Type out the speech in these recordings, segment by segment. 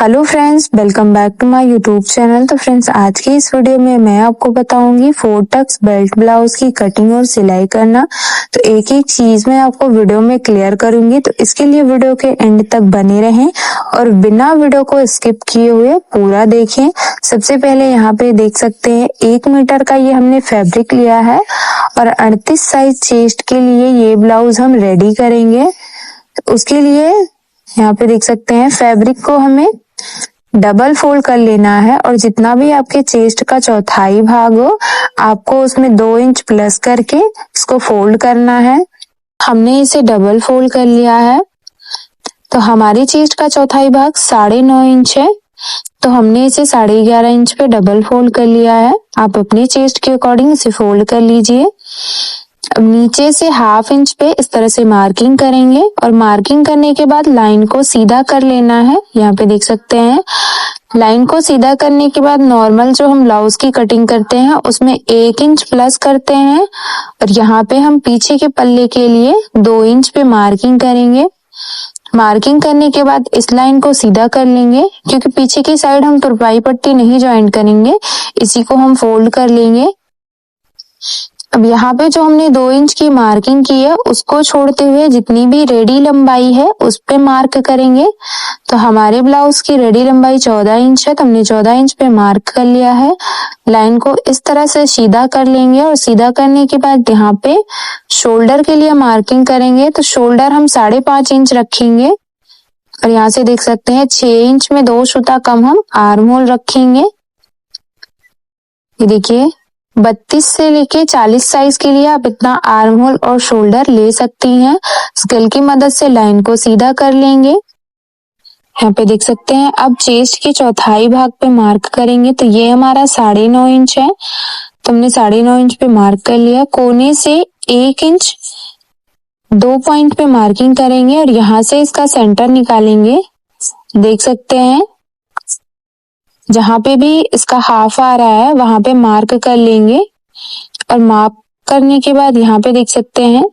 Hello friends, welcome back to my YouTube channel. तो friends, आज की इस वीडियो में मैं आपको बताऊंगी 4 टक्स बेल्ट ब्लाउज की कटिंग और सिलाई करना। तो एक एक चीज मैं आपको वीडियो में क्लियर करूंगी, तो इसके लिए वीडियो के एंड तक बने रहें और बिना वीडियो को स्किप किए हुए पूरा देखें। सबसे पहले यहाँ पे देख सकते हैं 1 मीटर का ये हमने फैब्रिक लिया है और 38 साइज चेस्ट के लिए ये ब्लाउज हम रेडी करेंगे। तो उसके लिए यहाँ पे देख सकते हैं फैब्रिक को हमें डबल फोल्ड कर लेना है और जितना भी आपके चेस्ट का चौथाई भाग हो आपको उसमें 2 इंच प्लस करके इसको फोल्ड करना है। हमने इसे डबल फोल्ड कर लिया है। तो हमारी चेस्ट का चौथाई भाग 9.5 इंच है, तो हमने इसे 11.5 इंच पे डबल फोल्ड कर लिया है। आप अपनी चेस्ट के अकॉर्डिंग इसे फोल्ड कर लीजिए। अब नीचे से 1/2 इंच पे इस तरह से मार्किंग करेंगे और मार्किंग करने के बाद लाइन को सीधा कर लेना है। यहाँ पे देख सकते हैं लाइन को सीधा करने के बाद नॉर्मल जो हम ब्लाउज की कटिंग करते हैं उसमें 1 इंच प्लस करते हैं और यहाँ पे हम पीछे के पल्ले के लिए 2 इंच पे मार्किंग करेंगे। मार्किंग करने के बाद इस लाइन को सीधा कर लेंगे, क्योंकि पीछे की साइड हम तुरपाई पट्टी नहीं ज्वाइंट करेंगे, इसी को हम फोल्ड कर लेंगे। अब यहाँ पे जो हमने 2 इंच की मार्किंग की है उसको छोड़ते हुए जितनी भी रेडी लंबाई है उस पे मार्क करेंगे। तो हमारे ब्लाउज की रेडी लंबाई 14 इंच है, तो हमने 14 इंच पे मार्क कर लिया है। लाइन को इस तरह से सीधा कर लेंगे और सीधा करने के बाद यहाँ पे शोल्डर के लिए मार्किंग करेंगे। तो शोल्डर हम 5.5 इंच रखेंगे और यहाँ से देख सकते हैं 6 इंच में 2 सूता कम हम आर्म होल रखेंगे। ये देखिए 32 से लेके 40 साइज के लिए आप इतना आर्म होल और शोल्डर ले सकती हैं। स्केल की मदद से लाइन को सीधा कर लेंगे। यहाँ पे देख सकते हैं अब चेस्ट के चौथाई भाग पे मार्क करेंगे। तो ये हमारा 9.5 इंच है, तो हमने 9.5 इंच पे मार्क कर लिया। कोने से 1 इंच 2 पॉइंट पे मार्किंग करेंगे और यहाँ से इसका सेंटर निकालेंगे। देख सकते हैं जहाँ पे भी इसका हाफ आ रहा है वहां पे मार्क कर लेंगे और मार्क करने के बाद यहाँ पे देख सकते हैं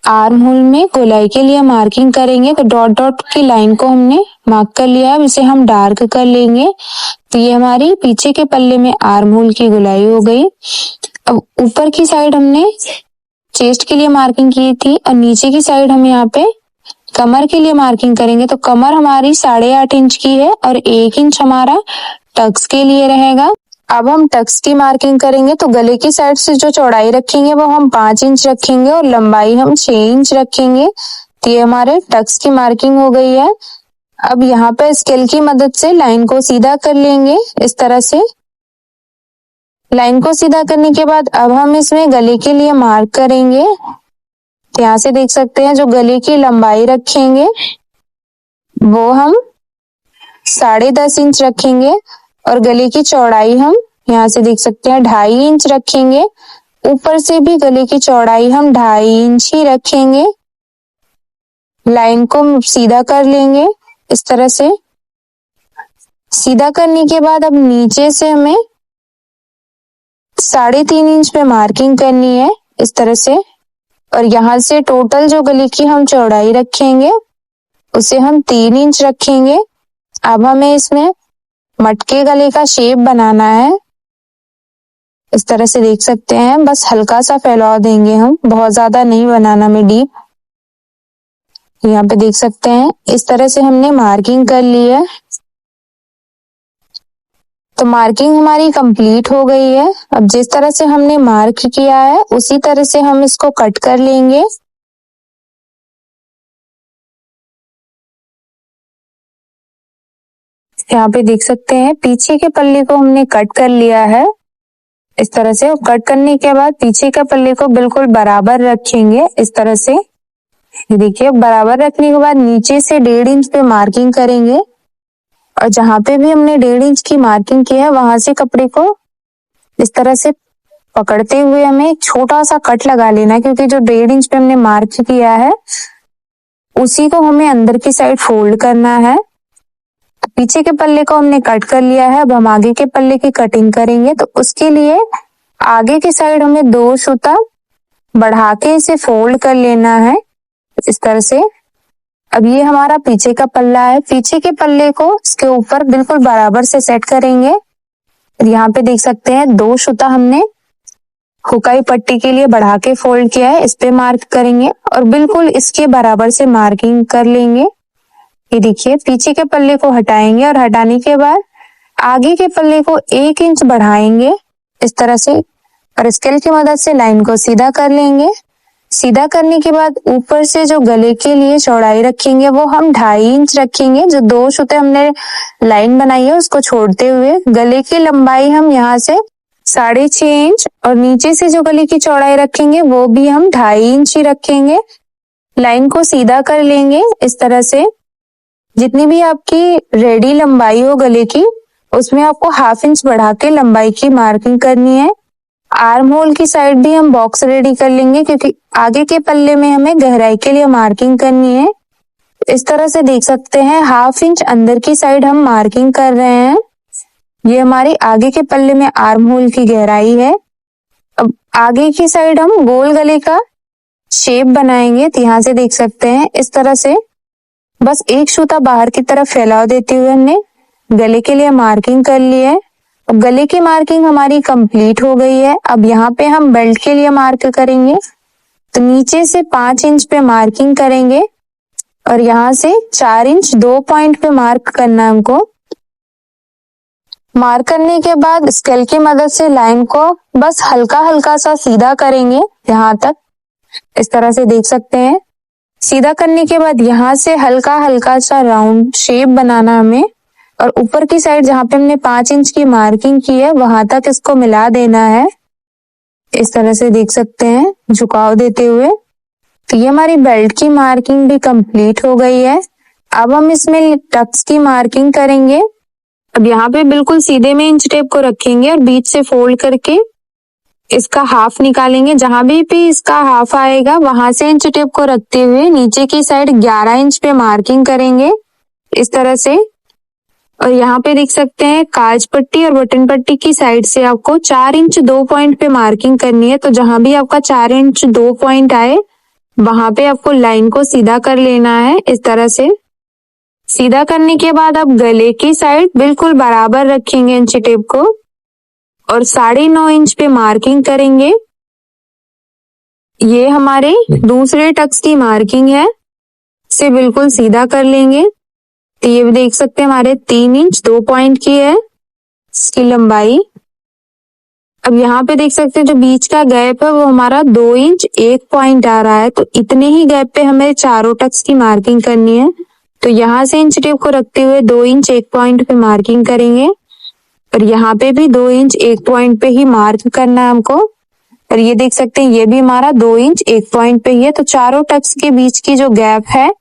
आर्म होल में गोलाई के लिए मार्किंग करेंगे। तो डॉट डॉट की लाइन को हमने मार्क कर लिया है, इसे हम डार्क कर लेंगे। तो ये हमारी पीछे के पल्ले में आर्म होल की गोलाई हो गई। अब ऊपर की साइड हमने चेस्ट के लिए मार्किंग की थी और नीचे की साइड हम यहाँ पे कमर के लिए मार्किंग करेंगे। तो कमर हमारी 8.5 इंच की है और 1 इंच हमारा टक्स के लिए रहेगा। अब हम टक्स की मार्किंग करेंगे। तो गले की साइड से जो चौड़ाई रखेंगे वो हम 5 इंच रखेंगे और लंबाई हम 6 इंच रखेंगे। तो ये हमारे टक्स की मार्किंग हो गई है। अब यहाँ पे स्केल की मदद से लाइन को सीधा कर लेंगे इस तरह से। लाइन को सीधा करने के बाद अब हम इसमें गले के लिए मार्क करेंगे। यहाँ से देख सकते हैं जो गले की लंबाई रखेंगे वो हम 10.5 इंच रखेंगे और गले की चौड़ाई हम यहाँ से देख सकते हैं 2.5 इंच रखेंगे। ऊपर से भी गले की चौड़ाई हम 2.5 इंच ही रखेंगे। लाइन को सीधा कर लेंगे इस तरह से। सीधा करने के बाद अब नीचे से हमें 3.5 इंच पे मार्किंग करनी है इस तरह से और यहाँ से टोटल जो गले की हम चौड़ाई रखेंगे उसे हम 3 इंच रखेंगे। अब हमें इसमें मटके गले का शेप बनाना है। इस तरह से देख सकते हैं, बस हल्का सा फैलाव देंगे हम, बहुत ज्यादा नहीं बनाना में डीप। यहाँ पे देख सकते हैं इस तरह से हमने मार्किंग कर ली है। तो मार्किंग हमारी कंप्लीट हो गई है। अब जिस तरह से हमने मार्क किया है उसी तरह से हम इसको कट कर लेंगे। यहाँ पे देख सकते हैं पीछे के पल्ले को हमने कट कर लिया है इस तरह से। कट करने के बाद पीछे के पल्ले को बिल्कुल बराबर रखेंगे इस तरह से। देखिए बराबर रखने के बाद नीचे से 1.5 इंच पे मार्किंग करेंगे और जहां पे भी हमने 1.5 इंच की मार्किंग की है वहां से कपड़े को इस तरह से पकड़ते हुए हमें एक छोटा सा कट लगा लेना है, क्योंकि जो 1.5 इंच पे हमने मार्क किया है उसी को हमें अंदर की साइड फोल्ड करना है। पीछे के पल्ले को हमने कट कर लिया है। अब हम आगे के पल्ले की कटिंग करेंगे। तो उसके लिए आगे की साइड हमें 2 सूता बढ़ा के इसे फोल्ड कर लेना है इस तरह से। अब ये हमारा पीछे का पल्ला है, पीछे के पल्ले को इसके ऊपर बिल्कुल बराबर से सेट करेंगे। यहाँ पे देख सकते हैं 2 सूता हमने हुकाई पट्टी के लिए बढ़ा के फोल्ड किया है, इस पे मार्क करेंगे और बिल्कुल इसके बराबर से मार्किंग कर लेंगे। ये देखिए पीछे के पल्ले को हटाएंगे और हटाने के बाद आगे के पल्ले को 1 इंच बढ़ाएंगे इस तरह से और स्केल की मदद से लाइन को सीधा कर लेंगे। सीधा करने के बाद ऊपर से जो गले के लिए चौड़ाई रखेंगे वो हम 2.5 इंच रखेंगे। जो 2 सूते हमने लाइन बनाई है उसको छोड़ते हुए गले की लंबाई हम यहाँ से 6.5 इंच और नीचे से जो गले की चौड़ाई रखेंगे वो भी हम 2.5 इंच ही रखेंगे। लाइन को सीधा कर लेंगे इस तरह से। जितनी भी आपकी रेडी लंबाई हो गले की उसमें आपको 1/2 इंच बढ़ा के लंबाई की मार्किंग करनी है। आर्म होल की साइड भी हम बॉक्स रेडी कर लेंगे क्योंकि आगे के पल्ले में हमें गहराई के लिए मार्किंग करनी है। इस तरह से देख सकते हैं 1/2 इंच अंदर की साइड हम मार्किंग कर रहे हैं। ये हमारी आगे के पल्ले में आर्म होल की गहराई है। अब आगे की साइड हम गोल गले का शेप बनाएंगे, तो यहाँ से देख सकते हैं इस तरह से बस 1 सूता बाहर की तरफ फैलाव देते हुए हमने गले के लिए मार्किंग कर ली है। अब गले की मार्किंग हमारी कंप्लीट हो गई है। अब यहाँ पे हम बेल्ट के लिए मार्क करेंगे, तो नीचे से 5 इंच पे मार्किंग करेंगे और यहाँ से 4 इंच 2 पॉइंट पे मार्क करना है हमको। मार्क करने के बाद स्केल की मदद से लाइन को बस हल्का हल्का सा सीधा करेंगे यहाँ तक, इस तरह से देख सकते हैं। सीधा करने के बाद यहाँ से हल्का हल्का सा राउंड शेप बनाना हमें और ऊपर की साइड जहाँ पे हमने 5 इंच की मार्किंग की है वहां तक इसको मिला देना है। इस तरह से देख सकते हैं झुकाव देते हुए। तो ये हमारी बेल्ट की मार्किंग भी कंप्लीट हो गई है। अब हम इसमें टक्स की मार्किंग करेंगे। अब यहाँ पे बिल्कुल सीधे में इंच टेप को रखेंगे और बीच से फोल्ड करके इसका हाफ निकालेंगे। जहां भी इसका हाफ आएगा वहां से इंच टेप को रखते हुए नीचे की साइड 11 इंच पे मार्किंग करेंगे इस तरह से। और यहाँ पे देख सकते हैं काज पट्टी और बटन पट्टी की साइड से आपको 4 इंच 2 पॉइंट पे मार्किंग करनी है। तो जहां भी आपका 4 इंच 2 पॉइंट आए वहां पे आपको लाइन को सीधा कर लेना है इस तरह से। सीधा करने के बाद आप गले की साइड बिल्कुल बराबर रखेंगे इंच टेप को और 9.5 इंच पे मार्किंग करेंगे। ये हमारे दूसरे टक्स की मार्किंग है, इसे बिल्कुल सीधा कर लेंगे। तो ये भी देख सकते हैं हमारे 3 इंच 2 पॉइंट की है इसकी लंबाई। अब यहाँ पे देख सकते हैं जो बीच का गैप है वो हमारा 2 इंच 1 पॉइंट आ रहा है। तो इतने ही गैप पे हमें चारों टक्स की मार्किंग करनी है। तो यहाँ से इंच टेप को रखते हुए 2 इंच 1 पॉइंट पे मार्किंग करेंगे और यहाँ पे भी 2 इंच 1 पॉइंट पे ही मार्क करना है हमको। और ये देख सकते हैं ये भी हमारा 2 इंच 1 पॉइंट पे ही है। तो चारों टक्स के बीच की जो गैप है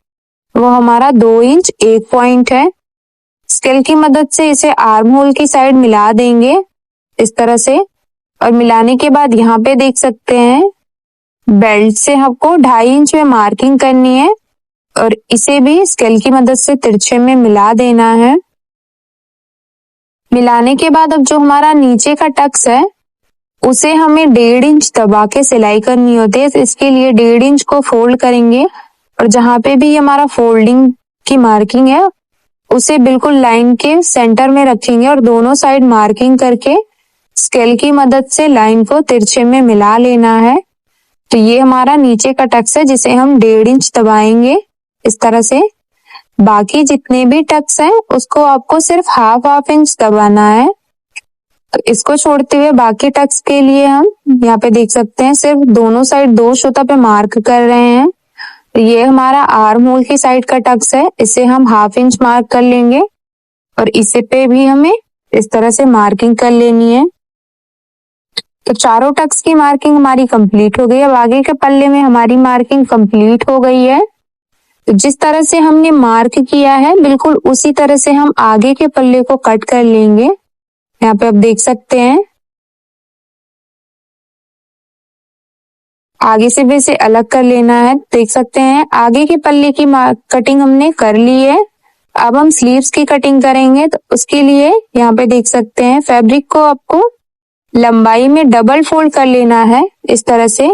वो हमारा 2 इंच 1 पॉइंट है। स्केल की मदद से इसे आर्म होल की साइड मिला देंगे इस तरह से। और मिलाने के बाद यहाँ पे देख सकते हैं बेल्ट से हमको 2.5 इंच में मार्किंग करनी है और इसे भी स्केल की मदद से तिरछे में मिला देना है। मिलाने के बाद अब जो हमारा नीचे का टक्स है उसे हमें 1.5 इंच दबा के सिलाई करनी होती है। तो इसके लिए 1.5 इंच को फोल्ड करेंगे और जहां पे भी हमारा फोल्डिंग की मार्किंग है उसे बिल्कुल लाइन के सेंटर में रखेंगे और दोनों साइड मार्किंग करके स्केल की मदद से लाइन को तिरछे में मिला लेना है। तो ये हमारा नीचे का टक्स है जिसे हम 1.5 इंच दबाएंगे इस तरह से। बाकी जितने भी टक्स हैं उसको आपको सिर्फ हाफ इंच दबाना है। तो इसको छोड़ते हुए बाकी टक्स के लिए हम यहाँ पे देख सकते हैं सिर्फ दोनों साइड 2 सूता पे मार्क कर रहे हैं। तो ये हमारा आर्म होल की साइड का टक्स है, इसे हम हाफ इंच मार्क कर लेंगे और इसे पे भी हमें इस तरह से मार्किंग कर लेनी है। तो चारों टक्स की मार्किंग हमारी कंप्लीट हो गई। अब आगे के पल्ले में हमारी मार्किंग कंप्लीट हो गई है। तो जिस तरह से हमने मार्क किया है बिल्कुल उसी तरह से हम आगे के पल्ले को कट कर लेंगे। यहाँ पे आप देख सकते हैं आगे से भी इसे अलग कर लेना है। देख सकते हैं आगे के पल्ले की कटिंग हमने कर ली है। अब हम स्लीव्स की कटिंग करेंगे। तो उसके लिए यहाँ पे देख सकते हैं फैब्रिक को आपको लंबाई में डबल फोल्ड कर लेना है इस तरह से।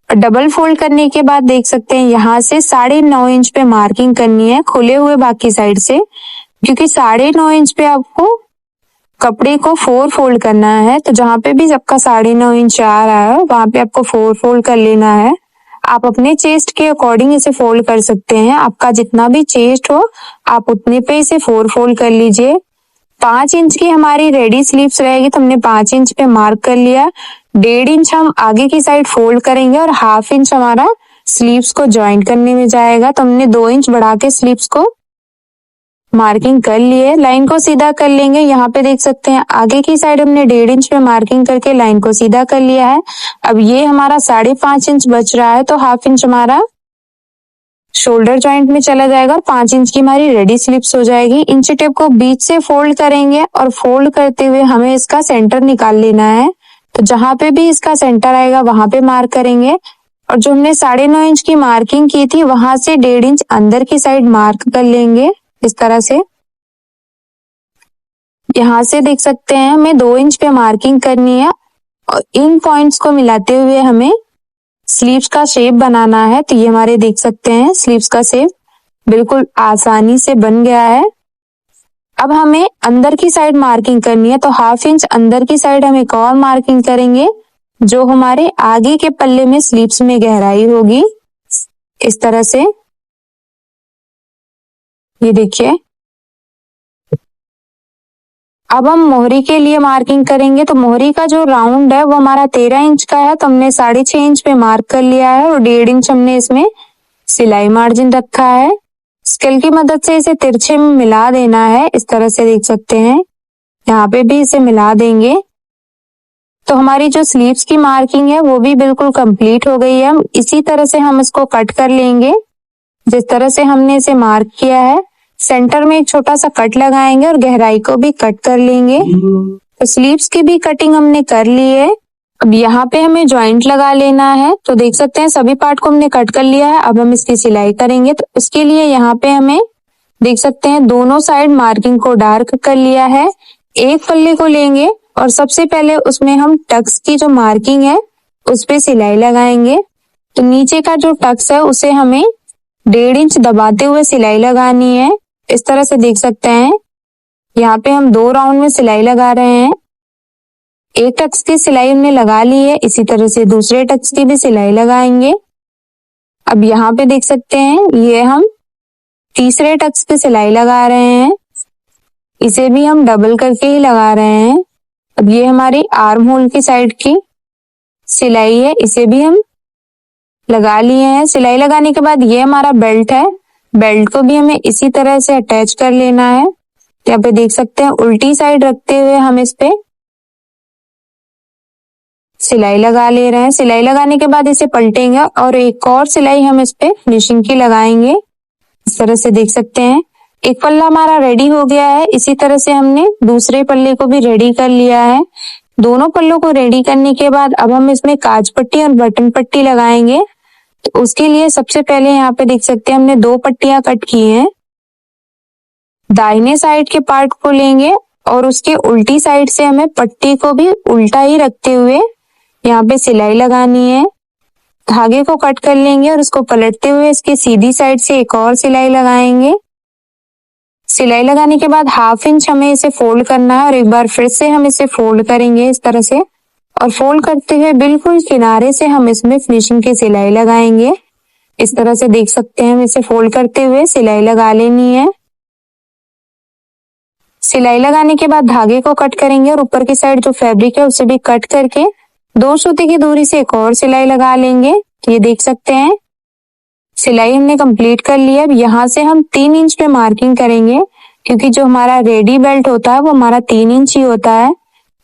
डबल फोल्ड करने के बाद देख सकते हैं यहाँ से 9.5 इंच पे मार्किंग करनी है खुले हुए बाकी साइड से, क्योंकि 9.5 इंच पे आपको कपड़े को 4 फोल्ड करना है। तो जहाँ पे भी आपका 9.5 इंच आ रहा है वहां पे आपको 4 फोल्ड कर लेना है। आप अपने चेस्ट के अकॉर्डिंग इसे फोल्ड कर सकते हैं, आपका जितना भी चेस्ट हो आप उतने पे इसे 4 फोल्ड कर लीजिए। 5 इंच की हमारी रेडी स्लीव्स रहेगी तो हमने 5 इंच पे मार्क कर लिया। 1.5 इंच हम आगे की साइड फोल्ड करेंगे और 1/2 इंच हमारा स्लीव्स को ज्वाइन करने में जाएगा। तो हमने 2 इंच बढ़ा के स्लीव्स को मार्किंग कर लिए। लाइन को सीधा कर लेंगे। यहाँ पे देख सकते हैं आगे की साइड हमने 1.5 इंच पे मार्किंग करके लाइन को सीधा कर लिया है। अब ये हमारा 5.5 इंच बच रहा है तो 1/2 इंच हमारा शोल्डर जॉइंट में चला जाएगा और 5 इंच की हमारी रेडी स्लिप्स हो जाएगी। इंची टेप को बीच से फोल्ड करेंगे और फोल्ड करते हुए हमें इसका सेंटर निकाल लेना है। तो जहां पे भी इसका सेंटर आएगा वहां पे मार्क करेंगे और जो हमने 9.5 इंच की मार्किंग की थी वहां से 1.5 इंच अंदर की साइड मार्क कर लेंगे इस तरह से। यहाँ से देख सकते हैं हमें 2 इंच पे मार्किंग करनी है और इन पॉइंट्स को मिलाते हुए हमें स्लीव्स का शेप बनाना है। तो ये हमारे देख सकते हैं स्लीव्स का शेप बिल्कुल आसानी से बन गया है। अब हमें अंदर की साइड मार्किंग करनी है तो 1/2 इंच अंदर की साइड हम एक और मार्किंग करेंगे जो हमारे आगे के पल्ले में स्लीव्स में गहराई होगी इस तरह से। ये देखिए अब हम मोहरी के लिए मार्किंग करेंगे। तो मोहरी का जो राउंड है वो हमारा 13 इंच का है तो हमने 6.5 इंच पे मार्क कर लिया है और 1.5 इंच हमने इसमें सिलाई मार्जिन रखा है। स्केल की मदद से इसे तिरछे में मिला देना है इस तरह से देख सकते हैं। यहाँ पे भी इसे मिला देंगे तो हमारी जो स्लीव्स की मार्किंग है वो भी बिल्कुल कंप्लीट हो गई है। हम इसी तरह से हम इसको कट कर लेंगे जिस तरह से हमने इसे मार्क किया है। सेंटर में एक छोटा सा कट लगाएंगे और गहराई को भी कट कर लेंगे। तो स्लीव्स की भी कटिंग हमने कर ली है। अब यहाँ पे हमें जॉइंट लगा लेना है। तो देख सकते हैं सभी पार्ट को हमने कट कर लिया है। अब हम इसकी सिलाई करेंगे तो इसके लिए यहाँ पे हमें देख सकते हैं दोनों साइड मार्किंग को डार्क कर लिया है। एक पल्ले को लेंगे और सबसे पहले उसमें हम टक्स की जो मार्किंग है उस पे सिलाई लगाएंगे। तो नीचे का जो टक्स है उसे हमें 1.5 इंच दबाते हुए सिलाई लगानी है इस तरह से देख सकते हैं। यहाँ पे हम 2 राउंड में सिलाई लगा रहे हैं। एक टक्स की सिलाई हमने लगा ली है, इसी तरह से दूसरे टक्स की भी सिलाई लगाएंगे। अब यहाँ पे देख सकते हैं ये हम तीसरे टक्स पे सिलाई लगा रहे हैं, इसे भी हम डबल करके ही लगा रहे हैं। अब ये हमारी आर्म होल की साइड की सिलाई है, इसे भी हम लगा लिए हैं। सिलाई लगाने के बाद ये हमारा बेल्ट है, बेल्ट को भी हमें इसी तरह से अटैच कर लेना है। यहाँ पे देख सकते हैं उल्टी साइड रखते हुए हम इस पे सिलाई लगा ले रहे हैं। सिलाई लगाने के बाद इसे पलटेंगे और एक और सिलाई हम इस पे फिनिशिंग की लगाएंगे इस तरह से देख सकते हैं। एक पल्ला हमारा रेडी हो गया है, इसी तरह से हमने दूसरे पल्ले को भी रेडी कर लिया है। दोनों पल्लों को रेडी करने के बाद अब हम इसमें काज पट्टी और बटन पट्टी लगाएंगे। तो उसके लिए सबसे पहले यहाँ पे देख सकते हैं हमने 2 पट्टियां कट की हैं। दाहिने साइड के पार्ट को लेंगे और उसके उल्टी साइड से हमें पट्टी को भी उल्टा ही रखते हुए यहाँ पे सिलाई लगानी है। धागे को कट कर लेंगे और उसको पलटते हुए इसके सीधी साइड से एक और सिलाई लगाएंगे। सिलाई लगाने के बाद 1/2 इंच हमें इसे फोल्ड करना है और एक बार फिर से हम इसे फोल्ड करेंगे इस तरह से और फोल्ड करते हुए बिल्कुल किनारे से हम इसमें फिनिशिंग की सिलाई लगाएंगे। इस तरह से देख सकते हैं हम इसे फोल्ड करते हुए सिलाई लगा लेनी है। सिलाई लगाने के बाद धागे को कट करेंगे और ऊपर की साइड जो फैब्रिक है उसे भी कट करके 2 सूती की दूरी से एक और सिलाई लगा लेंगे। तो ये देख सकते हैं सिलाई हमने कंप्लीट कर ली है। अब यहाँ से हम 3 इंच पे मार्किंग करेंगे क्योंकि जो हमारा रेडी बेल्ट होता है वो हमारा 3 इंच ही होता है।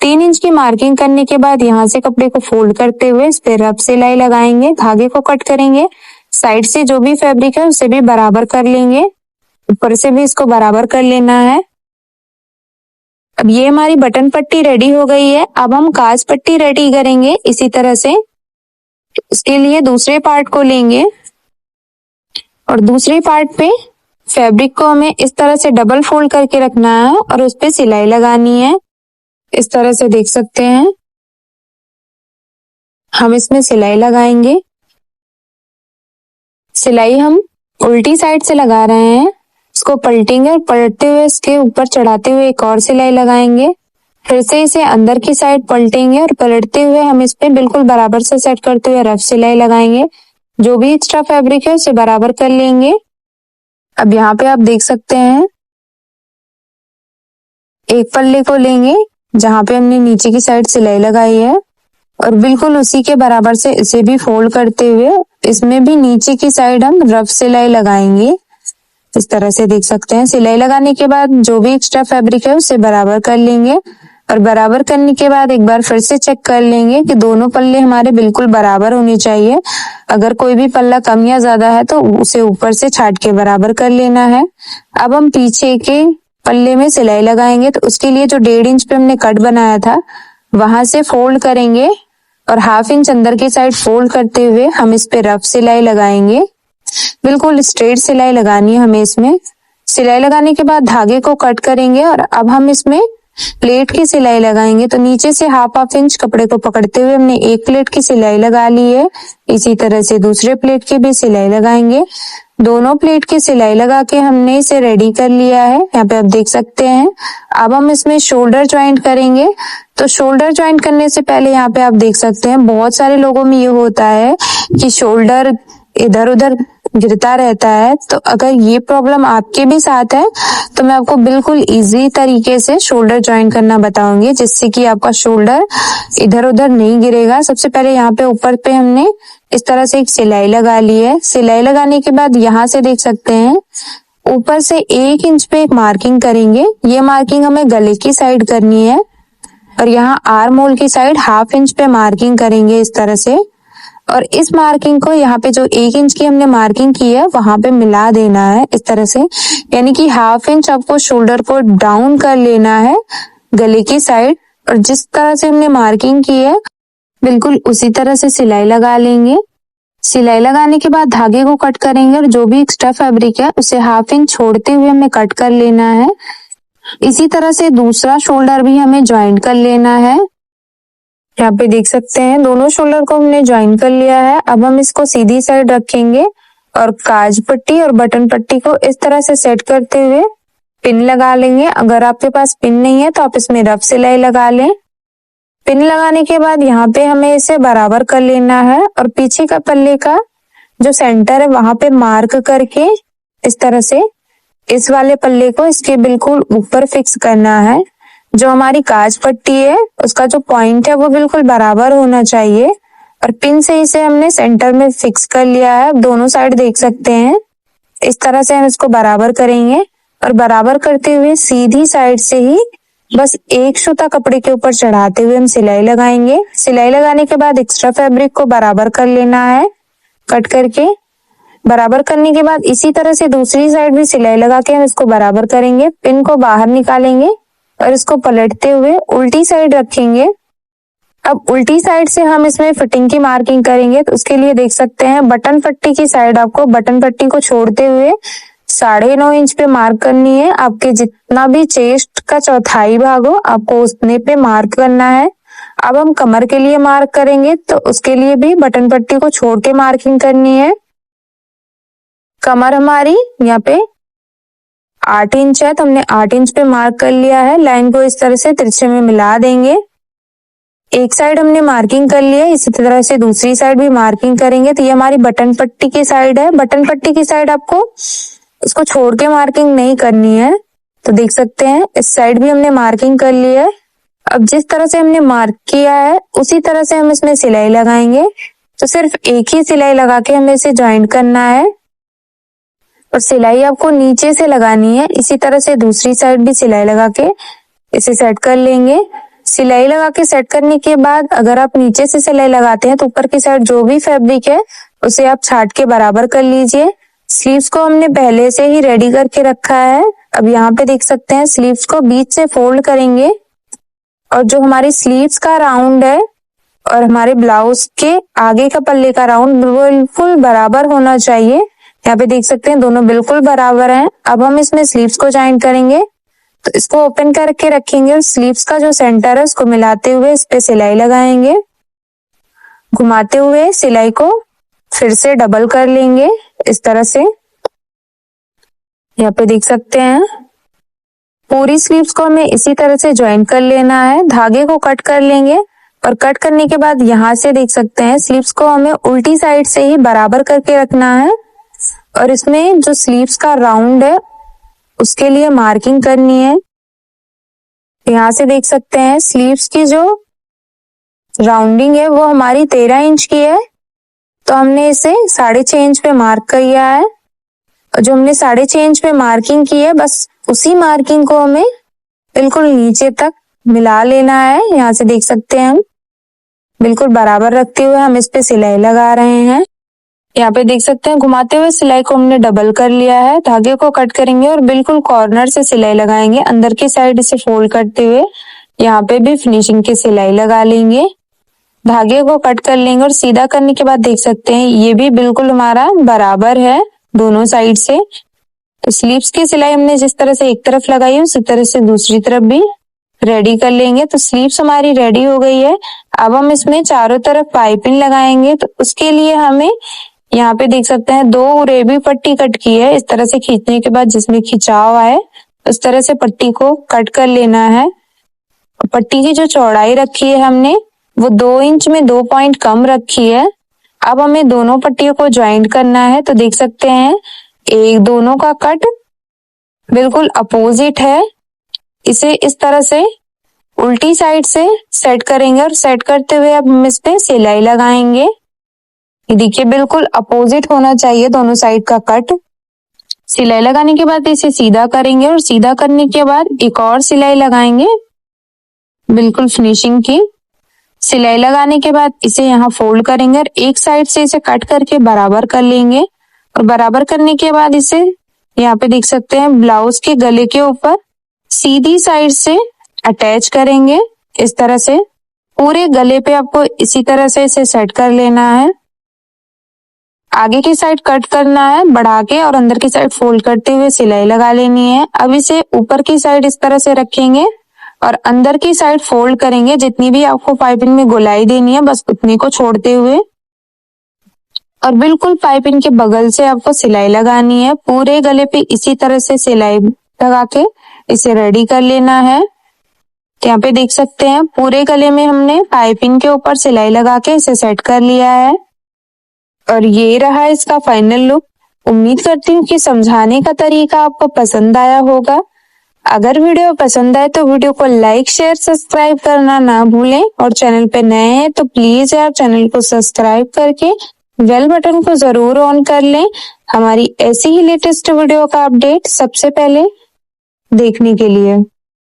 3 इंच की मार्किंग करने के बाद यहाँ से कपड़े को फोल्ड करते हुए इस पे रफ सिलाई लगाएंगे, धागे को कट करेंगे, साइड से जो भी फैब्रिक है उसे भी बराबर कर लेंगे, ऊपर से भी इसको बराबर कर लेना है। अब ये हमारी बटन पट्टी रेडी हो गई है। अब हम काज पट्टी रेडी करेंगे इसी तरह से। इसके लिए दूसरे पार्ट को लेंगे और दूसरे पार्ट पे फैब्रिक को हमें इस तरह से डबल फोल्ड करके रखना है और उस पे सिलाई लगानी है। इस तरह से देख सकते हैं हम इसमें सिलाई लगाएंगे। सिलाई हम उल्टी साइड से लगा रहे हैं, इसको पलटेंगे और पलटते हुए इसके ऊपर चढ़ाते हुए एक और सिलाई लगाएंगे। फिर से इसे अंदर की साइड पलटेंगे और पलटते हुए हम इस पे बिल्कुल बराबर से सेट करते हुए रफ सिलाई लगाएंगे। जो भी एक्स्ट्रा फैब्रिक है उसे बराबर कर लेंगे। अब यहाँ पे आप देख सकते हैं, एक पल्ले को लेंगे जहाँ पे हमने नीचे की साइड सिलाई लगाई है और बिल्कुल उसी के बराबर से इसे भी फोल्ड करते हुए इसमें भी नीचे की साइड हम रफ सिलाई लगाएंगे। इस तरह से देख सकते हैं। सिलाई लगाने के बाद जो भी एक्स्ट्रा फैब्रिक है उसे बराबर कर लेंगे और बराबर करने के बाद एक बार फिर से चेक कर लेंगे कि दोनों पल्ले हमारे बिल्कुल बराबर होने चाहिए। अगर कोई भी पल्ला कम या ज्यादा है तो उसे ऊपर से छाट के बराबर कर लेना है। अब हम पीछे के पल्ले में सिलाई लगाएंगे, तो उसके लिए जो 1.5 इंच पे हमने कट बनाया था वहां से फोल्ड करेंगे और 1/2 इंच अंदर की साइड फोल्ड करते हुए हम इस पे रफ सिलाई लगाएंगे। बिल्कुल स्ट्रेट सिलाई लगानी है हमें इसमें। सिलाई लगाने के बाद धागे को कट करेंगे और अब हम इसमें प्लेट की सिलाई लगाएंगे। तो नीचे से 1/2 इंच कपड़े को पकड़ते हुए हमने एक प्लेट की सिलाई लगा ली है। इसी तरह से दूसरे प्लेट की भी सिलाई लगाएंगे। दोनों प्लेट की सिलाई लगा के हमने इसे रेडी कर लिया है, यहाँ पे आप देख सकते हैं। अब हम इसमें शोल्डर ज्वाइंट करेंगे। तो शोल्डर ज्वाइंट करने से पहले यहाँ पे आप देख सकते हैं, बहुत सारे लोगों में ये होता है कि शोल्डर इधर उधर गिरता रहता है। तो अगर ये प्रॉब्लम आपके भी साथ है तो मैं आपको बिल्कुल इजी तरीके से शोल्डर ज्वाइंट करना बताऊंगी, जिससे कि आपका शोल्डर इधर उधर नहीं गिरेगा। सबसे पहले यहाँ पे ऊपर पे हमने इस तरह से एक सिलाई लगा ली है। सिलाई लगाने के बाद यहाँ से देख सकते हैं, ऊपर से 1 इंच पे एक मार्किंग करेंगे। ये मार्किंग हमें गले की साइड करनी है और यहाँ आर्म होल की साइड 1/2 इंच पे मार्किंग करेंगे इस तरह से। और इस मार्किंग को यहाँ पे जो 1 इंच की हमने मार्किंग की है वहां पे मिला देना है इस तरह से, यानी कि 1/2 इंच आपको शोल्डर को डाउन कर लेना है गले की साइड। और जिस तरह से हमने मार्किंग की है बिल्कुल उसी तरह से सिलाई लगा लेंगे। सिलाई लगाने के बाद धागे को कट करेंगे और जो भी एक्स्ट्रा फैब्रिक है उसे 1/2 इंच छोड़ते हुए हमें कट कर लेना है। इसी तरह से दूसरा शोल्डर भी हमें ज्वाइंट कर लेना है। यहाँ पे देख सकते हैं दोनों शोल्डर को हमने ज्वाइन कर लिया है। अब हम इसको सीधी साइड रखेंगे और काज पट्टी और बटन पट्टी को इस तरह से सेट करते हुए पिन लगा लेंगे। अगर आपके पास पिन नहीं है तो आप इसमें रफ सिलाई लगा लें। पिन लगाने के बाद यहाँ पे हमें इसे बराबर कर लेना है और पीछे का पल्ले का जो सेंटर है वहां पे मार्क करके इस तरह से इस वाले पल्ले को इसके बिल्कुल ऊपर फिक्स करना है। जो हमारी काज पट्टी है उसका जो पॉइंट है वो बिल्कुल बराबर होना चाहिए और पिन से इसे हमने सेंटर में फिक्स कर लिया है। अब दोनों साइड देख सकते हैं, इस तरह से हम इसको बराबर करेंगे और बराबर करते हुए सीधी साइड से ही बस एक सूता कपड़े के ऊपर चढ़ाते हुए हम सिलाई लगाएंगे। सिलाई लगाने के बाद एक्स्ट्रा फैब्रिक को बराबर कर लेना है कट करके। बराबर करने के बाद इसी तरह से दूसरी साइड भी सिलाई लगा के हम इसको बराबर करेंगे। पिन को बाहर निकालेंगे और इसको पलटते हुए उल्टी साइड रखेंगे। अब उल्टी साइड से हम इसमें फिटिंग की मार्किंग करेंगे। तो उसके लिए देख सकते हैं बटन पट्टी की साइड आपको बटन पट्टी को छोड़ते हुए 9.5 इंच पे मार्क करनी है। आपके जितना भी चेस्ट का चौथाई भाग हो आपको उतने पे मार्क करना है। अब हम कमर के लिए मार्क करेंगे तो उसके लिए भी बटन पट्टी को छोड़ के मार्किंग करनी है। कमर हमारी यहाँ पे 8 इंच है तो हमने 8 इंच पे मार्क कर लिया है। लाइन को इस तरह से तिरछे में मिला देंगे। एक साइड हमने मार्किंग कर लिया है, इसी तरह से दूसरी साइड भी मार्किंग करेंगे। तो ये हमारी बटन पट्टी की साइड है। बटन पट्टी की साइड आपको इसको छोड़ के मार्किंग नहीं करनी है। तो देख सकते हैं इस साइड भी हमने मार्किंग कर ली है। अब जिस तरह से हमने मार्क किया है उसी तरह से हम इसमें सिलाई लगाएंगे। तो सिर्फ एक ही सिलाई लगा के हमें इसे ज्वाइंट करना है और सिलाई आपको नीचे से लगानी है। इसी तरह से दूसरी साइड भी सिलाई लगा के इसे सेट कर लेंगे। सिलाई लगा के सेट करने के बाद अगर आप नीचे से सिलाई लगाते हैं तो ऊपर की साइड जो भी फैब्रिक है उसे आप छाट के बराबर कर लीजिए। स्लीव्स को हमने पहले से ही रेडी करके रखा है। अब यहाँ पे देख सकते हैं स्लीव्स को बीच से फोल्ड करेंगे और जो हमारी स्लीव्स का राउंड है और हमारे ब्लाउज के आगे का पल्ले का राउंड बिल्कुल बराबर होना चाहिए। यहाँ पे देख सकते हैं दोनों बिल्कुल बराबर हैं। अब हम इसमें स्लीव्स को ज्वाइन करेंगे तो इसको ओपन करके रखेंगे और स्लीव्स का जो सेंटर है उसको मिलाते हुए इस पे सिलाई लगाएंगे। घुमाते हुए सिलाई को फिर से डबल कर लेंगे इस तरह से यहाँ पे देख सकते हैं। पूरी स्लीव्स को हमें इसी तरह से ज्वाइन कर लेना है। धागे को कट कर लेंगे और कट करने के बाद यहाँ से देख सकते हैं स्लीव्स को हमें उल्टी साइड से ही बराबर करके रखना है और इसमें जो स्लीव्स का राउंड है उसके लिए मार्किंग करनी है। यहाँ से देख सकते हैं स्लीव्स की जो राउंडिंग है वो हमारी 13 इंच की है, तो हमने इसे 6.5 इंच पे मार्क किया है। और जो हमने 6.5 इंच पे मार्किंग की है बस उसी मार्किंग को हमें बिल्कुल नीचे तक मिला लेना है। यहाँ से देख सकते हैं हम बिल्कुल बराबर रखते हुए हम इस पे सिलाई लगा रहे हैं। यहाँ पे देख सकते हैं घुमाते हुए सिलाई को हमने डबल कर लिया है। धागे को कट करेंगे और बिल्कुल कॉर्नर से सिलाई लगाएंगे। अंदर की साइड इसे फोल्ड करते हुए यहाँ पे भी फिनिशिंग की सिलाई लगा लेंगे। धागे को कट कर लेंगे और सीधा करने के बाद देख सकते हैं ये भी बिल्कुल हमारा बराबर है दोनों साइड से। तो स्लीव्स की सिलाई हमने जिस तरह से एक तरफ लगाई है उसी तरह से दूसरी तरफ भी रेडी कर लेंगे। तो स्लीव्स हमारी रेडी हो गई है। अब हम इसमें चारों तरफ पाइपिंग लगाएंगे। तो उसके लिए हमें यहाँ पे देख सकते हैं 2 उरेबी पट्टी कट की है। इस तरह से खींचने के बाद जिसमें खिंचाव आए उस तरह से पट्टी को कट कर लेना है। पट्टी की जो चौड़ाई रखी है हमने वो 2 इंच में 2 पॉइंट कम रखी है। अब हमें दोनों पट्टियों को ज्वाइंट करना है। तो देख सकते हैं एक दोनों का कट बिल्कुल अपोजिट है। इसे इस तरह से उल्टी साइड से सेट करेंगे और सेट करते हुए अब हम इस पे सिलाई लगाएंगे। देखिए बिल्कुल अपोजिट होना चाहिए दोनों साइड का कट। सिलाई लगाने के बाद इसे सीधा करेंगे और सीधा करने के बाद एक और सिलाई लगाएंगे बिल्कुल फिनिशिंग की। सिलाई लगाने के बाद इसे यहाँ फोल्ड करेंगे और एक साइड से इसे कट करके बराबर कर लेंगे और बराबर करने के बाद इसे यहाँ पे देख सकते हैं ब्लाउज के गले के ऊपर सीधी साइड से अटैच करेंगे। इस तरह से पूरे गले पे आपको इसी तरह से इसे सेट कर लेना है। आगे की साइड कट करना है बढ़ा के और अंदर की साइड फोल्ड करते हुए सिलाई लगा लेनी है। अब इसे ऊपर की साइड इस तरह से रखेंगे और अंदर की साइड फोल्ड करेंगे। जितनी भी आपको पाइपिंग में गोलाई देनी है बस उतनी को छोड़ते हुए और बिल्कुल पाइपिंग के बगल से आपको सिलाई लगानी है। पूरे गले पे इसी तरह से सिलाई लगा के इसे रेडी कर लेना है। यहाँ पे देख सकते हैं पूरे गले में हमने पाइपिंग के ऊपर सिलाई लगा के इसे सेट कर लिया है और ये रहा इसका फाइनल लुक। उम्मीद करती हूँ कि समझाने का तरीका आपको पसंद आया होगा। अगर वीडियो पसंद आए तो वीडियो को लाइक शेयर सब्सक्राइब करना ना भूलें और चैनल पे नए हैं तो प्लीज यार चैनल को सब्सक्राइब करके बेल बटन को जरूर ऑन कर लें हमारी ऐसी ही लेटेस्ट वीडियो का अपडेट सबसे पहले देखने के लिए।